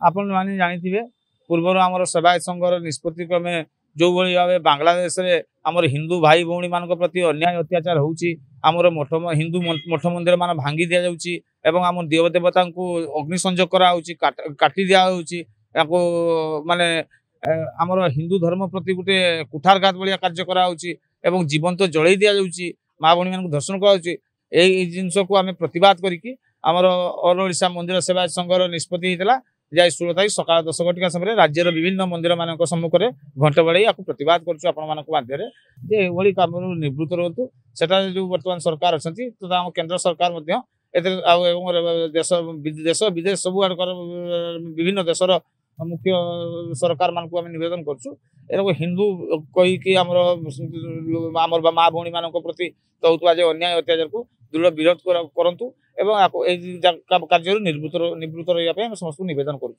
आपण माने जानिथिबे पूर्वर आमर सेवायत संघर निष्पत्ति क्रमे जो भली भाव बांग्लादेश रे आमर हिंदू भाई भौणी मान प्रति अन्याय अत्याचार होउची आमर मठ हिंदू मठ मंदिर मान भांगी दिया जाउची एवं आम देव देवता को अग्नि संयोग करा होउची काटी दिया होउची याको माने आमर हिंदू धर्म प्रति गोटे कुठारघात भाया कार्य करा होउची एवं जीवंत जळै दिया जाउची माँ भौणी मान दर्शन करा होउची एई जिंस को आमे प्रतिवाद करिकी आमर ऑल ओडिशा मंदिर सेवायत संघर निष्पत्ति हितला जाय 16 तारीख सकाळ 10 घटिका समय राज्यर विभिन्न मंदिर मान सम्मुखें घंट बढ़ाई या प्रतिवाद करद्यम जे एभली काम निवृत्त रहतु सेटा जो वर्तमान सरकार अच्छा तथा आम केन्द्र सरकार देश देश विदेश सब आड़ विभिन्न देशर मुख्य सरकार मान नवेदन करूँ हिंदू कहीकि आमर माँ भौणी मान प्रति होता अन्याय अत्याचार को दृढ़ विरोध करंतु एवं कार्य निवृत्त रहा समस्त नवेदन करूँ।